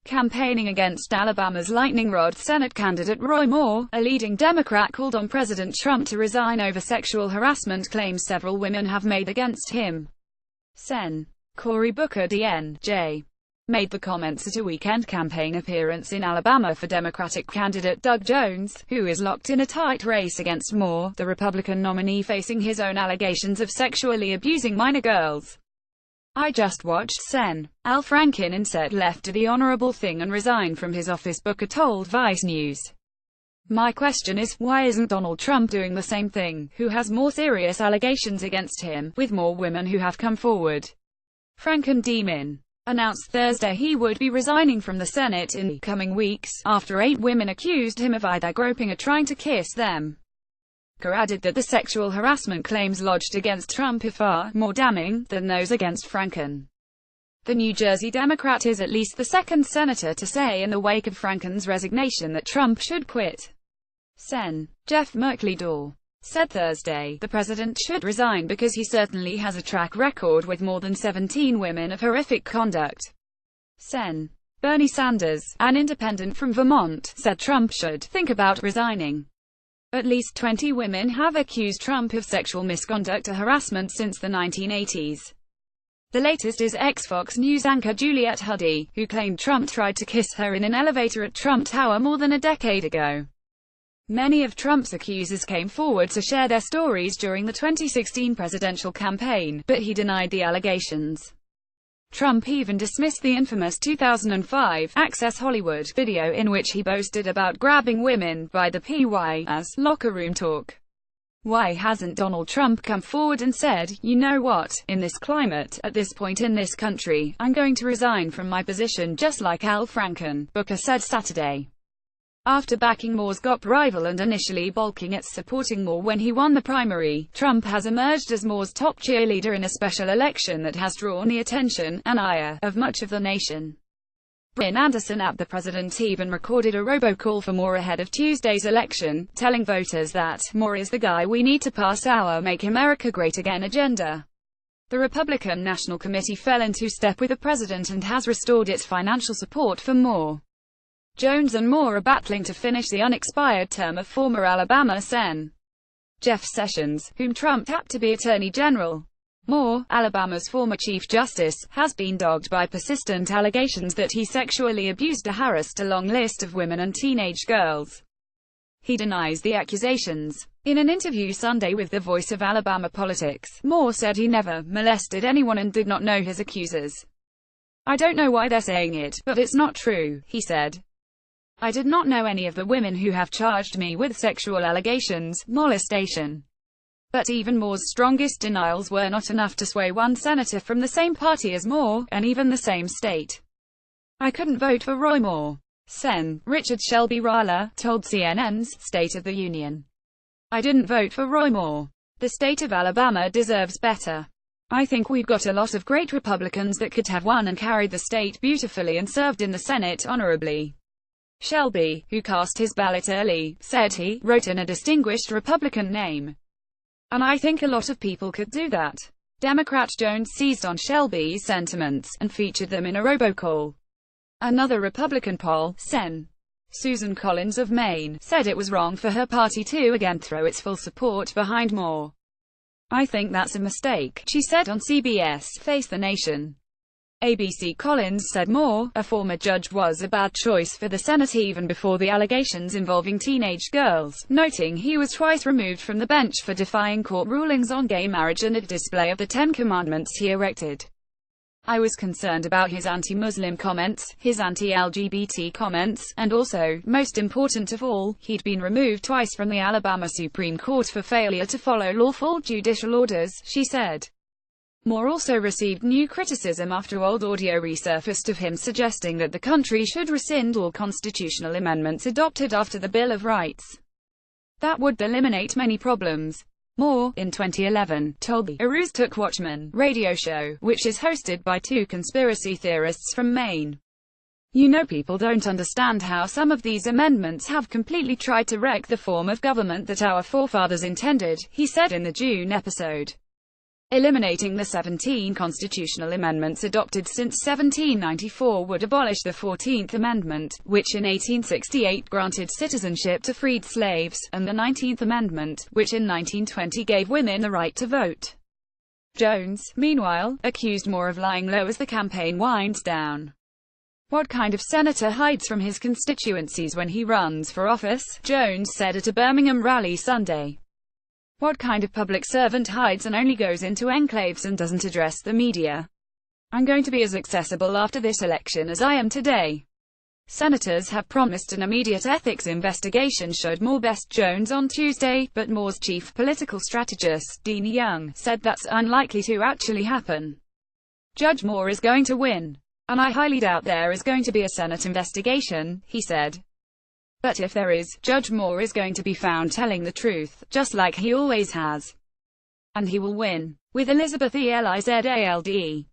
Campaigning against Alabama's lightning rod, Senate candidate Roy Moore, a leading Democrat, called on President Trump to resign over sexual harassment claims several women have made against him. Sen. Cory Booker D.N.J. made the comments at a weekend campaign appearance in Alabama for Democratic candidate Doug Jones, who is locked in a tight race against Moore, the Republican nominee facing his own allegations of sexually abusing minor girls. "I just watched Sen. Al Franken instead left to the honorable thing and resigned from his office," Booker told Vice News. "My question is, why isn't Donald Trump doing the same thing, who has more serious allegations against him, with more women who have come forward?" Franken D-Min announced Thursday he would be resigning from the Senate in the coming weeks, after 8 women accused him of either groping or trying to kiss them. Booker added that the sexual harassment claims lodged against Trump are far more damning than those against Franken. The New Jersey Democrat is at least the second senator to say in the wake of Franken's resignation that Trump should quit. Sen. Jeff Merkley-Dore said Thursday, "The president should resign because he certainly has a track record with more than 17 women of horrific conduct." Sen. Bernie Sanders, an independent from Vermont, said Trump should think about resigning. At least 20 women have accused Trump of sexual misconduct or harassment since the 1980s. The latest is ex-Fox News anchor Juliette Huddy, who claimed Trump tried to kiss her in an elevator at Trump Tower more than a decade ago. Many of Trump's accusers came forward to share their stories during the 2016 presidential campaign, but he denied the allegations. Trump even dismissed the infamous 2005 Access Hollywood video in which he boasted about grabbing women by the PY as locker room talk. Why hasn't Donald Trump come forward and said, "You know what, in this climate, at this point in this country, I'm going to resign from my position just like Al Franken," Booker said Saturday. After backing Moore's GOP rival and initially balking at supporting Moore when he won the primary, Trump has emerged as Moore's top cheerleader in a special election that has drawn the attention, and ire, of much of the nation. Bryn Anderson at the president even recorded a robocall for Moore ahead of Tuesday's election, telling voters that Moore is the guy we need to pass our Make America Great Again agenda. The Republican National Committee fell into step with the president and has restored its financial support for Moore. Jones and Moore are battling to finish the unexpired term of former Alabama Sen. Jeff Sessions, whom Trump tapped to be Attorney General. Moore, Alabama's former Chief Justice, has been dogged by persistent allegations that he sexually abused or harassed a long list of women and teenage girls. He denies the accusations. In an interview Sunday with the Voice of Alabama Politics, Moore said he never molested anyone and did not know his accusers. "I don't know why they're saying it, but it's not true," he said. "I did not know any of the women who have charged me with sexual allegations, molestation." But even Moore's strongest denials were not enough to sway one senator from the same party as Moore, and even the same state. "I couldn't vote for Roy Moore," Sen. Richard Shelby Rala told CNN's State of the Union. "I didn't vote for Roy Moore. The state of Alabama deserves better. I think we've got a lot of great Republicans that could have won and carried the state beautifully and served in the Senate honorably." Shelby, who cast his ballot early, said he wrote in a distinguished Republican name. "And I think a lot of people could do that." Democrat Jones seized on Shelby's sentiments, and featured them in a robocall. Another Republican poll, Sen. Susan Collins of Maine, said it was wrong for her party to again throw its full support behind Moore. "I think that's a mistake," she said on CBS Face the Nation. ABC Collins said Moore, a former judge, was a bad choice for the Senate even before the allegations involving teenage girls, noting he was twice removed from the bench for defying court rulings on gay marriage and a display of the Ten Commandments he erected. "I was concerned about his anti-Muslim comments, his anti-LGBT comments, and also, most important of all, he'd been removed twice from the Alabama Supreme Court for failure to follow lawful judicial orders," she said. Moore also received new criticism after old audio resurfaced of him suggesting that the country should rescind all constitutional amendments adopted after the Bill of Rights. That would eliminate many problems. Moore, in 2011, told the Aroostook Watchman radio show, which is hosted by 2 conspiracy theorists from Maine. "You know, people don't understand how some of these amendments have completely tried to wreck the form of government that our forefathers intended," he said in the June episode. eliminating the 17 constitutional amendments adopted since 1794 would abolish the 14th Amendment, which in 1868 granted citizenship to freed slaves, and the 19th Amendment, which in 1920 gave women the right to vote. Jones, meanwhile, accused Moore of lying low as the campaign winds down. What kind of senator hides from his constituencies when he runs for office? Jones said at a Birmingham rally Sunday. What kind of public servant hides and only goes into enclaves and doesn't address the media? I'm going to be as accessible after this election as I am today. Senators have promised an immediate ethics investigation should Moore best Jones on Tuesday, but Moore's chief political strategist, Dean Young, said that's unlikely to actually happen. Judge Moore is going to win. And I highly doubt there is going to be a Senate investigation, he said. But if there is, Judge Moore is going to be found telling the truth, just like he always has. And he will win. With Elizabeth Elizalde.